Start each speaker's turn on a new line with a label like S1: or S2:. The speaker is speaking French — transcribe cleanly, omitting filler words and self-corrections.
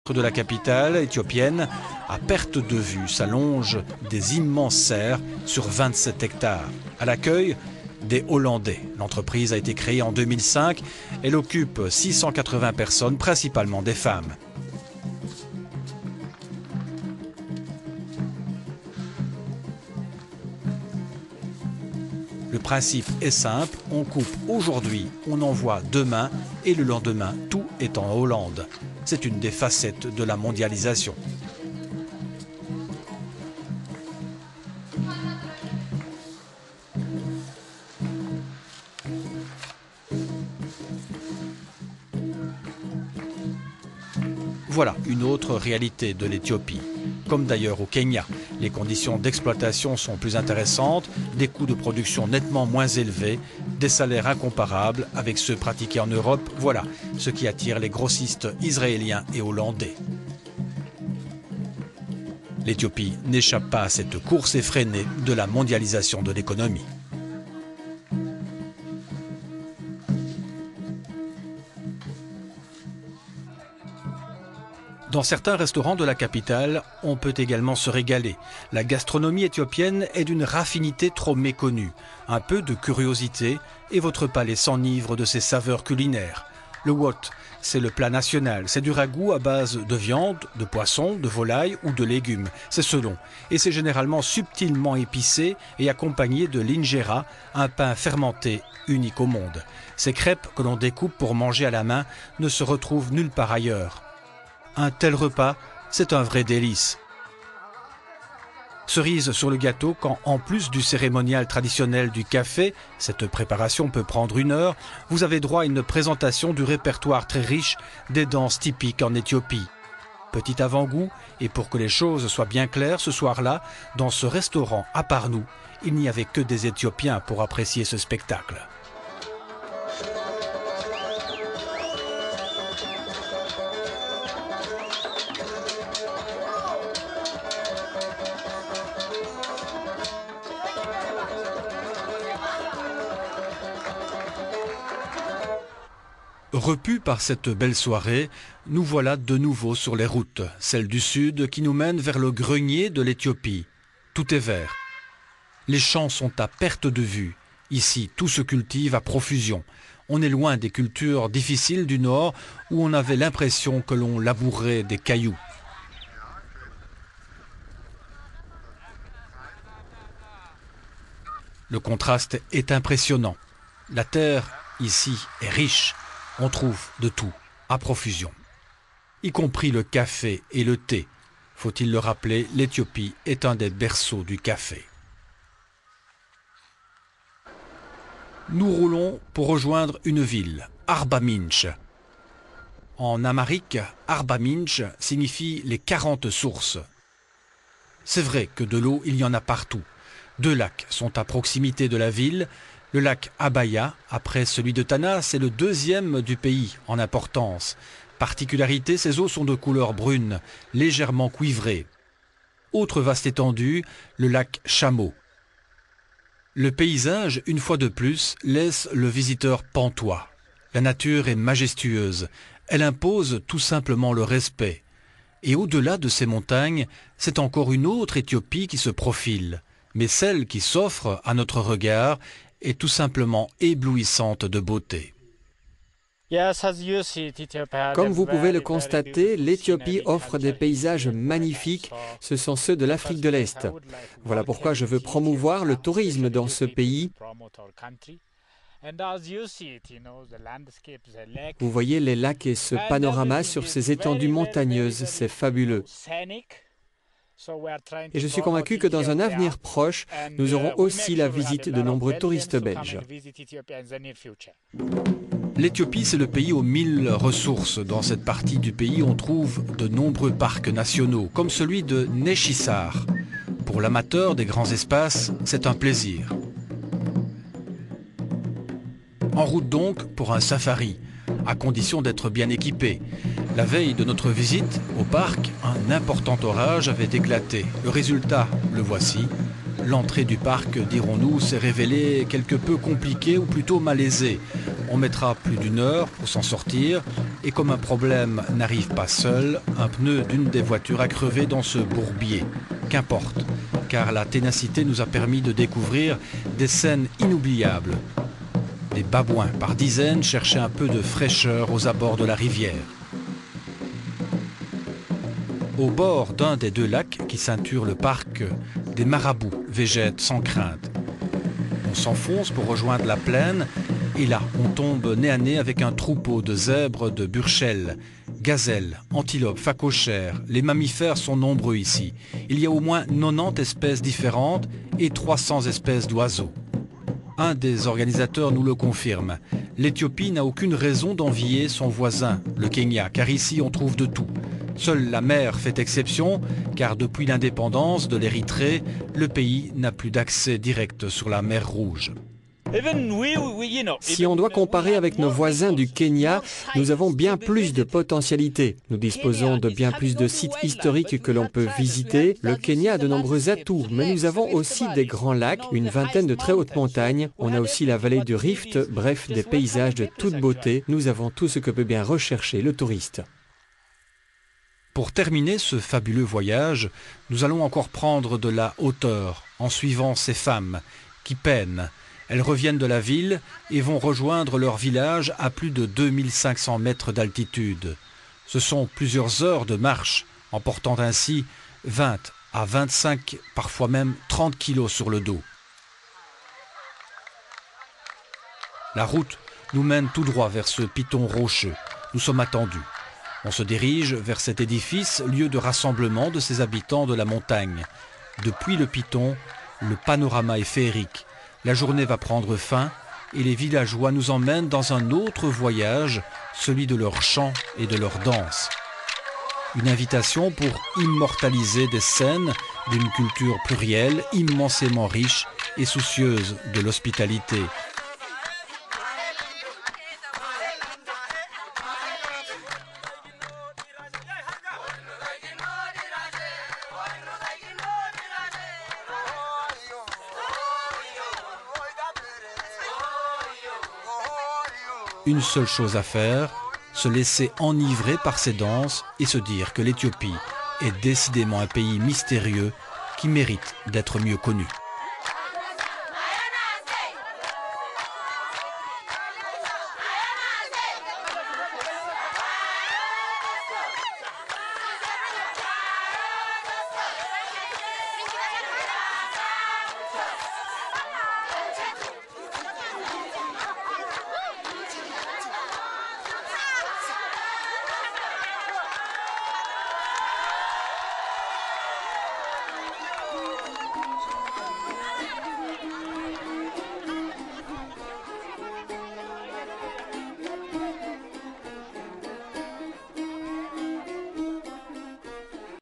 S1: De la capitale éthiopienne, à perte de vue, s'allongent des immenses serres sur 27 hectares. À l'accueil, des Hollandais. L'entreprise a été créée en 2005. Elle occupe 680 personnes, principalement des femmes. Le principe est simple, on coupe aujourd'hui, on envoie demain et le lendemain, tout est en Hollande. C'est une des facettes de la mondialisation. Voilà une autre réalité de l'Éthiopie. Comme d'ailleurs au Kenya, les conditions d'exploitation sont plus intéressantes, des coûts de production nettement moins élevés, des salaires incomparables avec ceux pratiqués en Europe. Voilà ce qui attire les grossistes israéliens et hollandais. L'Éthiopie n'échappe pas à cette course effrénée de la mondialisation de l'économie. Dans certains restaurants de la capitale, on peut également se régaler. La gastronomie éthiopienne est d'une raffinité trop méconnue. Un peu de curiosité et votre palais s'enivre de ses saveurs culinaires. Le wot, c'est le plat national. C'est du ragoût à base de viande, de poisson, de volaille ou de légumes. C'est selon. Et c'est généralement subtilement épicé et accompagné de l'injera, un pain fermenté unique au monde. Ces crêpes que l'on découpe pour manger à la main ne se retrouvent nulle part ailleurs. Un tel repas, c'est un vrai délice. Cerise sur le gâteau quand, en plus du cérémonial traditionnel du café, cette préparation peut prendre 1 heure, vous avez droit à une présentation du répertoire très riche des danses typiques en Éthiopie. Petit avant-goût, et pour que les choses soient bien claires, ce soir-là, dans ce restaurant à part nous, il n'y avait que des Éthiopiens pour apprécier ce spectacle. Repus par cette belle soirée, nous voilà de nouveau sur les routes, celle du sud qui nous mène vers le grenier de l'Éthiopie. Tout est vert. Les champs sont à perte de vue. Ici, tout se cultive à profusion. On est loin des cultures difficiles du nord où on avait l'impression que l'on labourait des cailloux. Le contraste est impressionnant. La terre, ici, est riche. On trouve de tout, à profusion, y compris le café et le thé. Faut-il le rappeler, l'Éthiopie est un des berceaux du café. Nous roulons pour rejoindre une ville, Arba Minch. En amharique, Arba Minch signifie les 40 sources. C'est vrai que de l'eau, il y en a partout. 2 lacs sont à proximité de la ville. Le lac Abaya, après celui de Tana, c'est le 2e du pays en importance. Particularité, ces eaux sont de couleur brune, légèrement cuivrée. Autre vaste étendue, le lac Chamo. Le paysage, une fois de plus, laisse le visiteur pantois. La nature est majestueuse. Elle impose tout simplement le respect. Et au-delà de ces montagnes, c'est encore une autre Éthiopie qui se profile. Mais celle qui s'offre à notre regard est tout simplement éblouissante de beauté.
S2: Comme vous pouvez le constater, l'Éthiopie offre des paysages magnifiques. Ce sont ceux de l'Afrique de l'Est. Voilà pourquoi je veux promouvoir le tourisme dans ce pays. Vous voyez les lacs et ce panorama sur ces étendues montagneuses, c'est fabuleux. Et je suis convaincu que dans un avenir proche, nous aurons aussi la visite de nombreux touristes belges.
S1: L'Éthiopie, c'est le pays aux 1000 ressources. Dans cette partie du pays, on trouve de nombreux parcs nationaux, comme celui de Nechisar. Pour l'amateur des grands espaces, c'est un plaisir. En route donc pour un safari, à condition d'être bien équipé. La veille de notre visite au parc, un important orage avait éclaté. Le résultat, le voici. L'entrée du parc, dirons-nous, s'est révélée quelque peu compliquée ou plutôt malaisée. On mettra plus d'1 heure pour s'en sortir Et comme un problème n'arrive pas seul, un pneu d'une des voitures a crevé dans ce bourbier. Qu'importe, car la ténacité nous a permis de découvrir des scènes inoubliables. Des babouins par dizaines cherchaient un peu de fraîcheur aux abords de la rivière. Au bord d'un des deux lacs qui ceinturent le parc, des marabouts végètent sans crainte. On s'enfonce pour rejoindre la plaine et là, on tombe nez à nez avec un troupeau de zèbres, de burchelles, gazelles, antilopes, phacochères. Les mammifères sont nombreux ici. Il y a au moins 90 espèces différentes et 300 espèces d'oiseaux. Un des organisateurs nous le confirme. L'Éthiopie n'a aucune raison d'envier son voisin, le Kenya, car ici on trouve de tout. Seule la mer fait exception, car depuis l'indépendance de l'Érythrée, le pays n'a plus d'accès direct sur la mer Rouge.
S2: Si on doit comparer avec nos voisins du Kenya, nous avons bien plus de potentialités. Nous disposons de bien plus de sites historiques que l'on peut visiter. Le Kenya a de nombreux atouts, mais nous avons aussi des grands lacs, une vingtaine de très hautes montagnes. On a aussi la vallée du Rift, bref, des paysages de toute beauté. Nous avons tout ce que peut bien rechercher le touriste.
S1: Pour terminer ce fabuleux voyage, nous allons encore prendre de la hauteur en suivant ces femmes qui peinent. Elles reviennent de la ville et vont rejoindre leur village à plus de 2500 mètres d'altitude. Ce sont plusieurs heures de marche, en portant ainsi 20 à 25, parfois même 30 kilos sur le dos. La route nous mène tout droit vers ce piton rocheux. Nous sommes attendus. On se dirige vers cet édifice, lieu de rassemblement de ces habitants de la montagne. Depuis le piton, le panorama est féerique. La journée va prendre fin et les villageois nous emmènent dans un autre voyage, celui de leurs chants et de leurs danses. Une invitation pour immortaliser des scènes d'une culture plurielle, immensément riche et soucieuse de l'hospitalité. Une seule chose à faire, se laisser enivrer par ces danses et se dire que l'Éthiopie est décidément un pays mystérieux qui mérite d'être mieux connu.